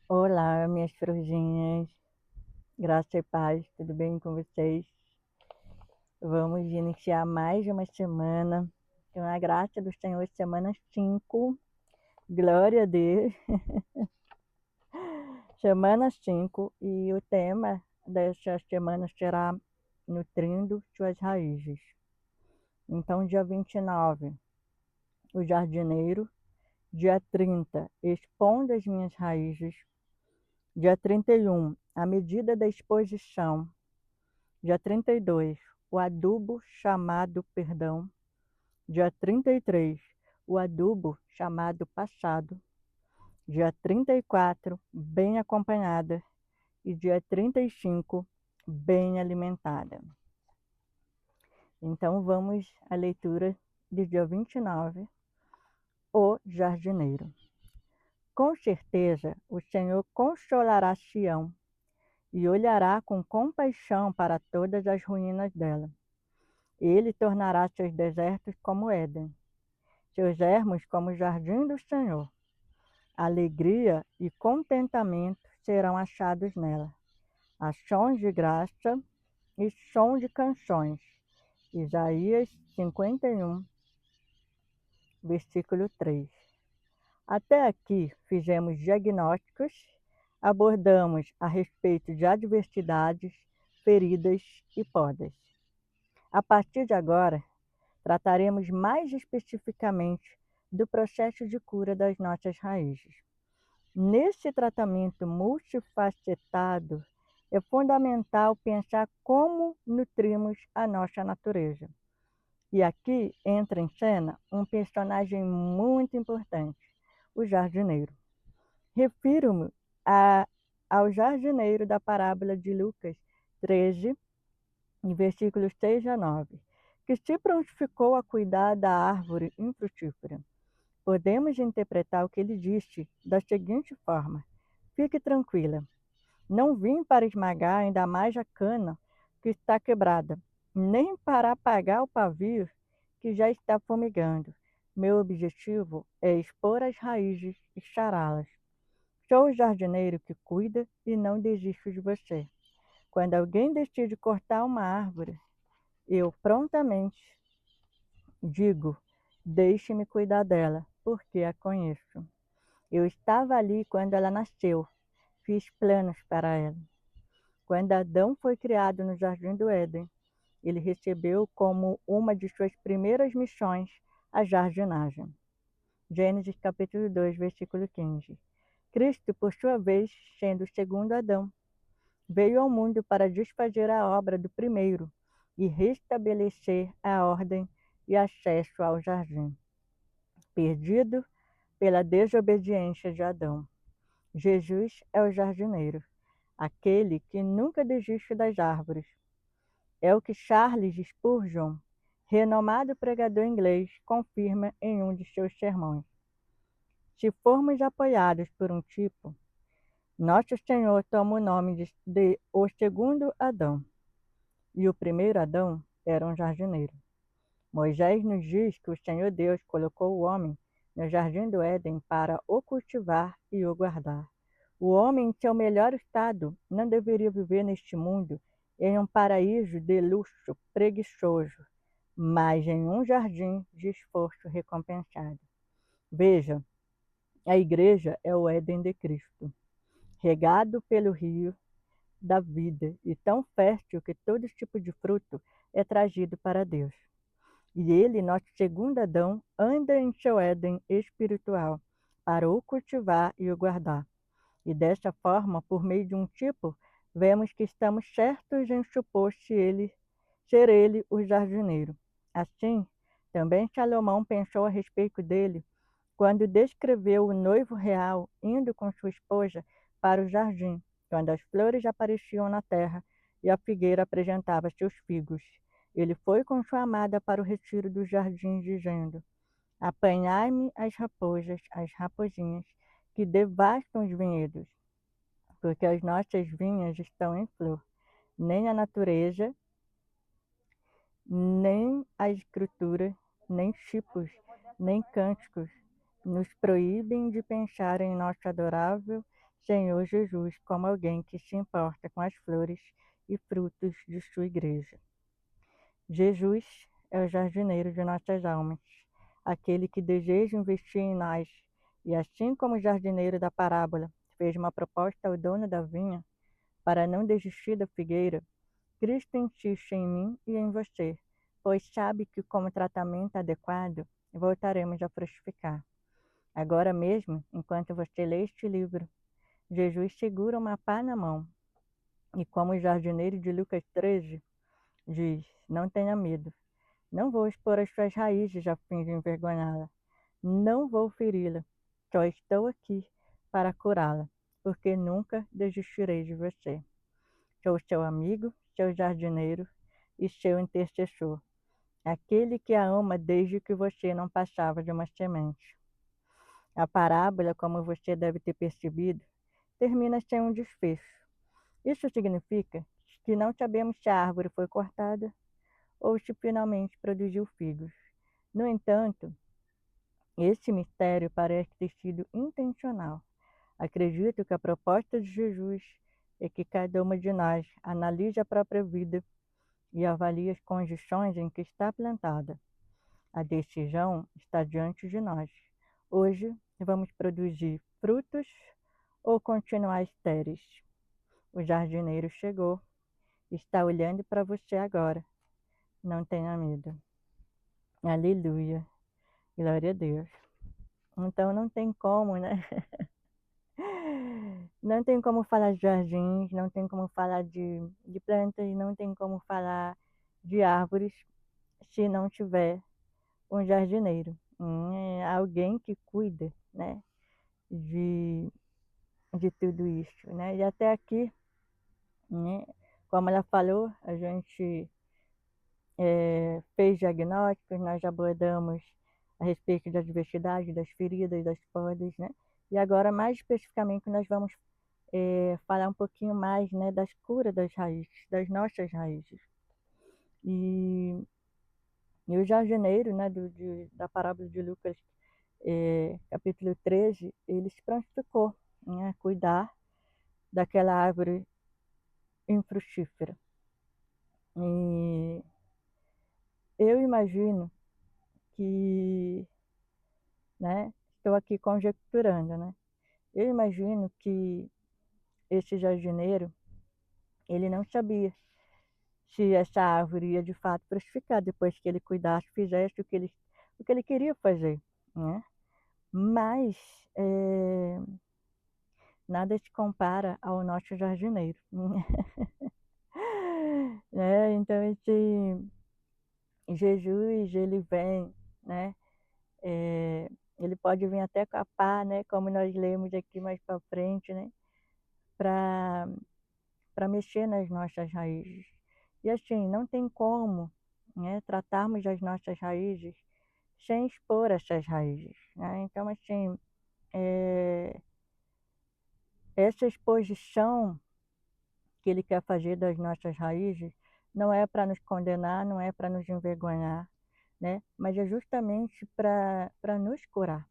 Olá, minhas fruzinhas, graça e paz, tudo bem com vocês? Vamos iniciar mais uma semana, com a graça do Senhor, semana 5, glória a Deus, semana 5, e o tema dessa semana será Nutrindo Suas Raízes. Então, dia 29, o jardineiro, dia 30, expondo as minhas raízes, dia 31, a medida da exposição, dia 32, o adubo chamado perdão. Dia 33, o adubo chamado passado. Dia 34, bem acompanhada. E dia 35, bem alimentada. Então vamos à leitura do dia 29, o jardineiro. Com certeza o Senhor consolará Sião e olhará com compaixão para todas as ruínas dela. Ele tornará seus desertos como Éden, seus ermos como o jardim do Senhor. Alegria e contentamento serão achados nela, ações de graça e som de canções. Isaías 51, versículo 3. Até aqui fizemos diagnósticos, abordamos a respeito de adversidades, feridas e podas. A partir de agora, trataremos mais especificamente do processo de cura das nossas raízes. Nesse tratamento multifacetado, é fundamental pensar como nutrimos a nossa natureza. E aqui entra em cena um personagem muito importante, o jardineiro. Refiro-me ao jardineiro da parábola de Lucas 13, versículos 6 a 9, que se prontificou a cuidar da árvore infrutífera. Podemos interpretar o que ele disse da seguinte forma: fique tranquila, não vim para esmagar ainda mais a cana que está quebrada, nem para apagar o pavio que já está fumegando. Meu objetivo é expor as raízes e chará-las. Sou o jardineiro que cuida e não desisto de você. Quando alguém decide cortar uma árvore, eu prontamente digo: deixe-me cuidar dela, porque a conheço. Eu estava ali quando ela nasceu, fiz planos para ela. Quando Adão foi criado no Jardim do Éden, ele recebeu como uma de suas primeiras missões a jardinagem. Gênesis capítulo 2, versículo 15. Cristo, por sua vez, sendo o segundo Adão, veio ao mundo para desfazer a obra do primeiro e restabelecer a ordem e acesso ao jardim, perdido pela desobediência de Adão. Jesus é o jardineiro, aquele que nunca desiste das árvores. É o que Charles Spurgeon, renomado pregador inglês, confirma em um de seus sermões. Se formos apoiados por um tipo, nosso Senhor toma o nome de o segundo Adão. E o primeiro Adão era um jardineiro. Moisés nos diz que o Senhor Deus colocou o homem no jardim do Éden para o cultivar e o guardar. O homem, em seu melhor estado, não deveria viver neste mundo em um paraíso de luxo preguiçoso, mas em um jardim de esforço recompensado. Veja, a igreja é o Éden de Cristo, regado pelo rio da vida e tão fértil que todo tipo de fruto é trazido para Deus. E ele, nosso segundo Adão, anda em seu Éden espiritual para o cultivar e o guardar. E dessa forma, por meio de um tipo, vemos que estamos certos em supor ser ele o jardineiro. Assim, também Salomão pensou a respeito dele quando descreveu o noivo real indo com sua esposa para o jardim, quando as flores apareciam na terra e a figueira apresentava seus figos. Ele foi com sua amada para o retiro do jardim, dizendo: apanhai-me as raposinhas, que devastam os vinhedos, porque as nossas vinhas estão em flor. Nem a natureza, nem a escritura, nem tipos, nem cânticos nos proíbem de pensar em nosso adorável Senhor Jesus como alguém que se importa com as flores e frutos de sua igreja. Jesus é o jardineiro de nossas almas, aquele que deseja investir em nós, e assim como o jardineiro da parábola fez uma proposta ao dono da vinha para não desistir da figueira, Cristo insiste em mim e em você, pois sabe que como tratamento adequado voltaremos a frutificar. Agora mesmo, enquanto você lê este livro, Jesus segura uma pá na mão e, como o jardineiro de Lucas 13, diz: não tenha medo, não vou expor as suas raízes a fim de envergonhá-la, não vou feri-la, só estou aqui para curá-la, porque nunca desistirei de você. Sou seu amigo, seu jardineiro e seu intercessor, aquele que a ama desde que você não passava de uma semente. A parábola, como você deve ter percebido, termina sem um desfecho. Isso significa que não sabemos se a árvore foi cortada ou se finalmente produziu figos. No entanto, esse mistério parece ter sido intencional. Acredito que a proposta de Jesus é que cada uma de nós analise a própria vida e avalie as condições em que está plantada. A decisão está diante de nós. Hoje, vamos produzir frutos ou continuar estéreis? O jardineiro chegou, está olhando para você agora. Não tenha medo. Aleluia. Glória a Deus. Então não tem como, né? Não tem como falar de jardins, não tem como falar de plantas, não tem como falar de árvores se não tiver um jardineiro. Alguém que cuida, né? De, de tudo isso, né? E até aqui, né? Como ela falou, a gente fez diagnósticos, nós abordamos a respeito da diversidade, das feridas, das podas, né? E agora, mais especificamente, nós vamos falar um pouquinho mais, né, das curas das raízes, das nossas raízes. E, e o jardineiro, né, da parábola de Lucas, capítulo 13, ele se prontificou, né, a cuidar daquela árvore infrutífera. E eu imagino que, né, estou aqui conjecturando, né? Eu imagino que esse jardineiro, ele não sabia se essa árvore ia de fato frutificar depois que ele cuidasse, fizesse o que ele queria fazer, né? Mas nada se compara ao nosso jardineiro, né? Então esse Jesus, ele vem, né? Ele pode vir até com a pá, né? Como nós lemos aqui mais para frente, né? Para mexer nas nossas raízes. E assim, não tem como, né, tratarmos as nossas raízes sem expor essas raízes, né? Então, assim, essa exposição que ele quer fazer das nossas raízes não é para nos condenar, não é para nos envergonhar, né? Mas é justamente para nos curar.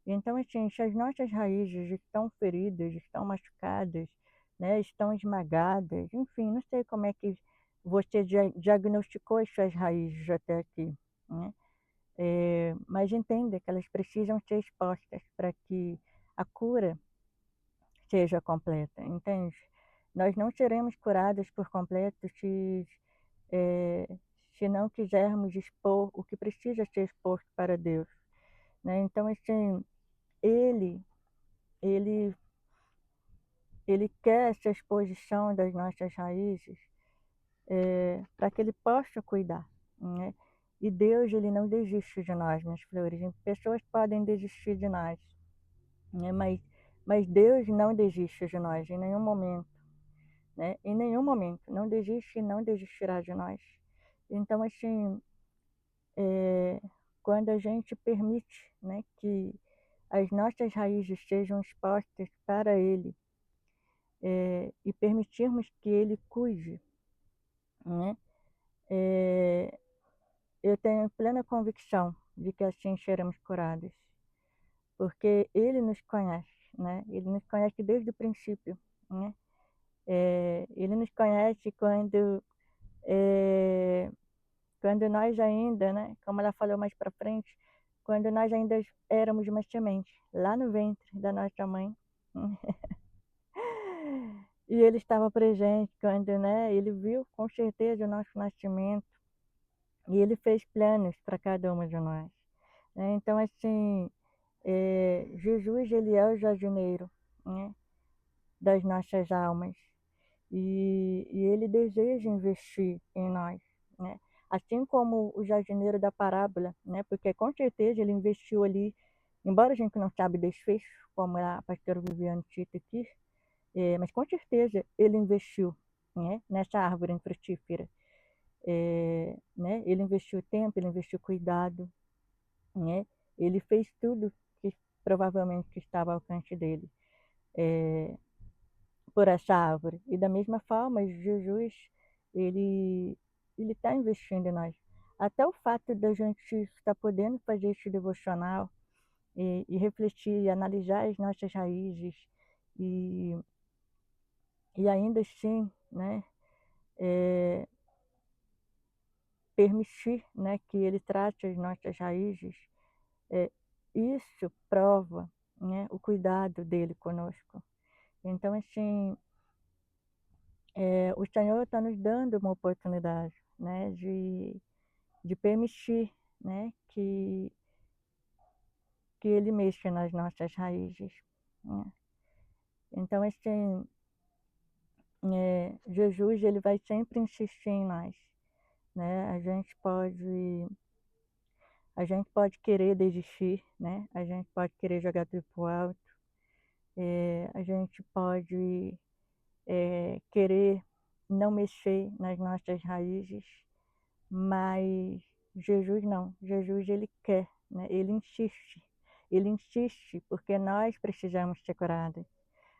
Então, assim, se as nossas raízes estão feridas, estão machucadas, né, estão esmagadas, enfim, não sei como é que você diagnosticou as suas raízes até aqui, né? Mas entenda que elas precisam ser expostas para que a cura seja completa, entende? Nós não seremos curados por completo eh, se não quisermos expor o que precisa ser exposto para Deus, né? Então, assim, ele, ele, ele quer essa exposição das nossas raízes para que ele possa cuidar, né? E Deus, ele não desiste de nós, minhas flores. Pessoas podem desistir de nós, né? Mas Deus não desiste de nós em nenhum momento, né? Em nenhum momento. Não desiste e não desistirá de nós. Então, assim, quando a gente permite, né, que as nossas raízes sejam expostas para Ele, e permitirmos que Ele cuide, né, eu tenho plena convicção de que assim seremos curados, porque Ele nos conhece, né? Ele nos conhece desde o princípio, né? Ele nos conhece eh, quando nós ainda, né, como ela falou mais para frente, quando nós ainda éramos uma semente, lá no ventre da nossa mãe. E ele estava presente quando, né, ele viu com certeza o nosso nascimento e ele fez planos para cada uma de nós, né? Então, assim, Jesus, ele é o jardineiro, né, das nossas almas. E ele deseja investir em nós, né? Assim como o jardineiro da parábola, né? Porque com certeza ele investiu ali, embora a gente não sabe desfecho, como a pastora Viviane cita aqui, mas com certeza ele investiu, né, nessa árvore infrutífera. Né? Ele investiu tempo, ele investiu cuidado, né? Ele fez tudo que provavelmente que estava ao alcance dele. Por essa árvore. E da mesma forma, Jesus, ele ele está investindo em nós. Até o fato da gente estar podendo fazer esse devocional e refletir, e analisar as nossas raízes e, e ainda assim, né, é, permitir, né, que ele trate as nossas raízes, é, isso prova, né, o cuidado dele conosco. Então, assim, o Senhor está nos dando uma oportunidade, né, de permitir, né, que Ele mexa nas nossas raízes, né. Então, assim, Jesus, ele vai sempre insistir em nós, né. A gente pode querer desistir, né, a gente pode querer jogar tudo pro alto, a gente pode, querer não mexer nas nossas raízes. Mas Jesus não, Jesus ele quer, né, ele insiste porque nós precisamos ser curadas,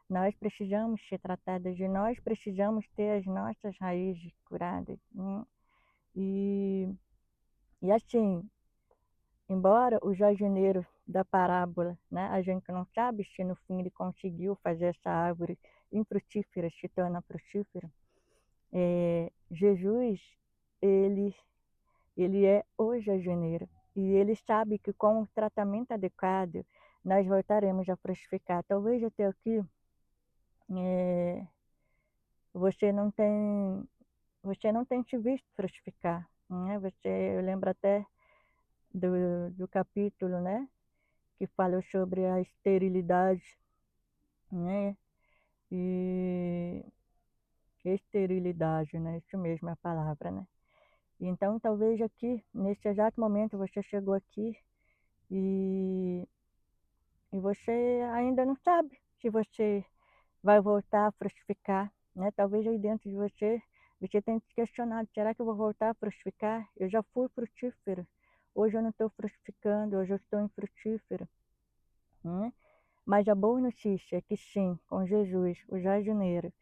nós precisamos ser tratadas e nós precisamos ter as nossas raízes curadas, e e assim, embora o jardineiro da parábola, né, a gente não sabe se no fim ele conseguiu fazer essa árvore infrutífera se tornar frutífera, Jesus, ele ele é o jardineiro e ele sabe que com o tratamento adequado nós voltaremos a frutificar. Talvez até aqui, eh, você não tem você não tem se visto frutificar, né, eu lembro até do capítulo, né, que fala sobre a esterilidade, né, e esterilidade, né, isso mesmo é a palavra, né. Então talvez aqui, nesse exato momento, você chegou aqui e E você ainda não sabe se você vai voltar a frutificar, né? Talvez aí dentro de você, você tenha se questionado, será que eu vou voltar a frutificar? Eu já fui frutífero, hoje eu não estou frutificando, hoje eu estou infrutífero, né? Mas a boa notícia é que sim, com Jesus, o jardineiro,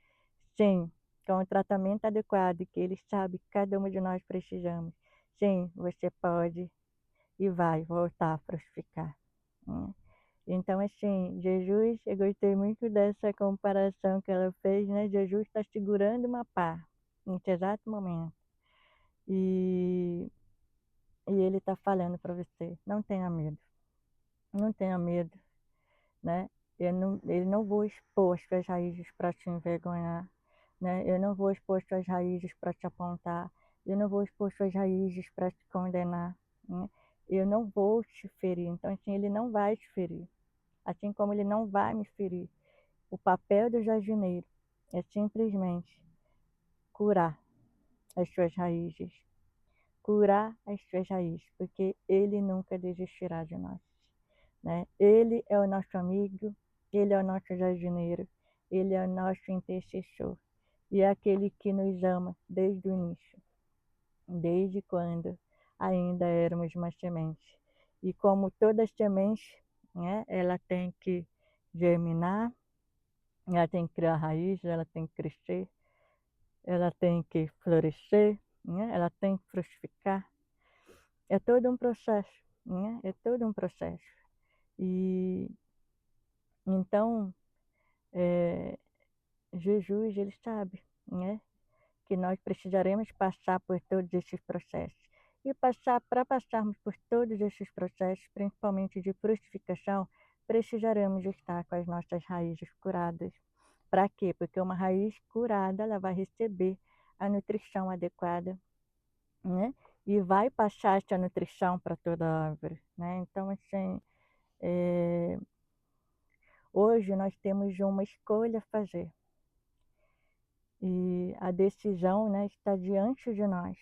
sim, com o tratamento adequado que ele sabe que cada uma de nós precisamos, sim, você pode e vai voltar a frutificar, né? Então, assim, Jesus, eu gostei muito dessa comparação que ela fez, né? Jesus está segurando uma pá, nesse exato momento. E, e ele está falando para você, não tenha medo, não tenha medo, né? Eu não vou expor as suas raízes para te envergonhar, né? Eu não vou expor as suas raízes para te apontar, eu não vou expor as suas raízes para te condenar, né? Eu não vou te ferir, então assim, ele não vai te ferir, assim como ele não vai me ferir. O papel do jardineiro é simplesmente curar as suas raízes, curar as suas raízes, porque ele nunca desistirá de nós, né? Ele é o nosso amigo, ele é o nosso jardineiro, ele é o nosso intercessor e é aquele que nos ama desde o início, desde quando ainda éramos uma semente. E como toda semente, né, ela tem que germinar, ela tem que criar raiz, ela tem que crescer, ela tem que florescer, né? Ela tem que frutificar. É todo um processo, né? É todo um processo. E, Então, Jesus, ele sabe, né, que nós precisaremos passar por todos esses processos. E para passarmos por todos esses processos, principalmente de frutificação, precisaremos estar com as nossas raízes curadas. Para quê? Porque uma raiz curada, ela vai receber a nutrição adequada, né? E vai passar essa nutrição para toda a árvore, né? Então, assim, hoje nós temos uma escolha a fazer. E a decisão, né, está diante de nós.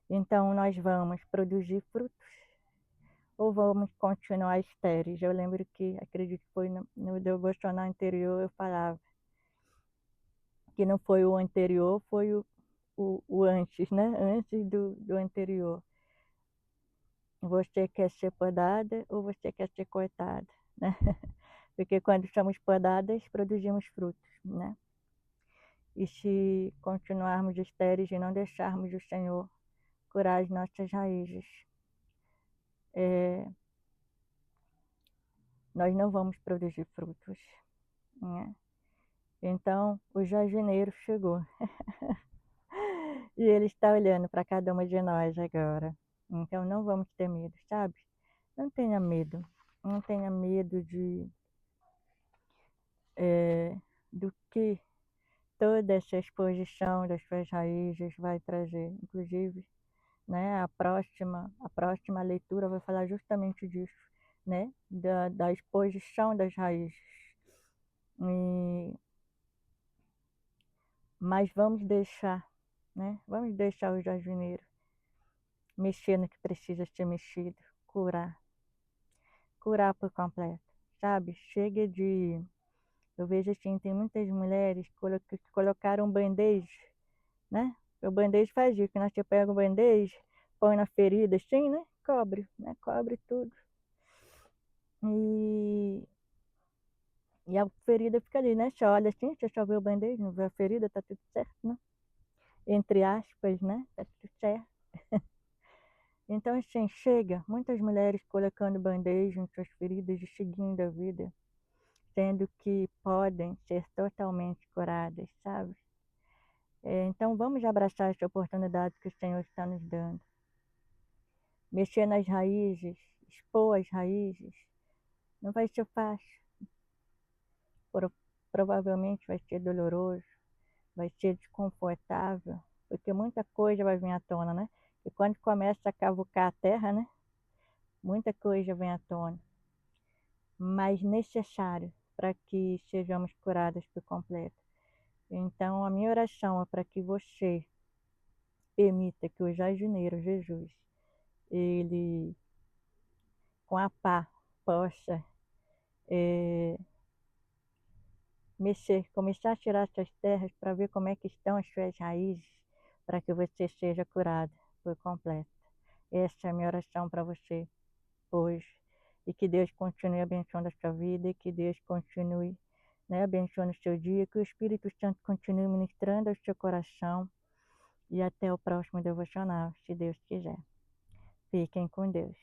Então, nós vamos produzir frutos ou vamos continuar estéreis? Eu lembro que, acredito que foi no devocional anterior, eu falava que não foi o anterior, foi o antes, né? Antes do anterior. Você quer ser podada ou você quer ser cortada, né? Porque quando somos podadas, produzimos frutos, né? E se continuarmos estéreis e não deixarmos o Senhor curar as nossas raízes, nós não vamos produzir frutos, né? Então, o jardineiro chegou e ele está olhando para cada uma de nós agora. Então, não vamos ter medo, sabe? Não tenha medo. Não tenha medo do que toda essa exposição das suas raízes vai trazer. Inclusive, né, a próxima leitura vai falar justamente disso, né? Da exposição das raízes. E, mas vamos deixar, né? Vamos deixar o jardineiro mexer no que precisa ser mexido, curar por completo, sabe? Chega de. Eu vejo assim, tem muitas mulheres que colocaram band-aid, né? O band-aid faz isso, né? Você pega o band-aid, põe na ferida assim, né? Cobre, né? Cobre tudo. E, e a ferida fica ali, né? Você olha assim, você só vê o band-aid, não vê a ferida, tá tudo certo, né? Entre aspas, né? Tá tudo certo. Então, assim, chega. Muitas mulheres colocando band-aid em suas feridas e seguindo a vida, sendo que podem ser totalmente curadas, sabe? Então, vamos abraçar essa oportunidade que o Senhor está nos dando. Mexer nas raízes, expor as raízes, não vai ser fácil. Pro- Provavelmente vai ser doloroso, vai ser desconfortável, porque muita coisa vai vir à tona, né? E quando começa a cavucar a terra, né? Muita coisa vem à tona, mas necessário para que sejamos curadas por completo. Então, a minha oração é para que você permita que o jardineiro Jesus, ele, com a pá, possa começar a tirar essas terras para ver como é que estão as suas raízes, para que você seja curada por completo. Essa é a minha oração para você hoje. E que Deus continue abençoando a sua vida, e que Deus continue, né, abençoando o seu dia, que o Espírito Santo continue ministrando ao seu coração. E até o próximo devocional, se Deus quiser. Fiquem com Deus.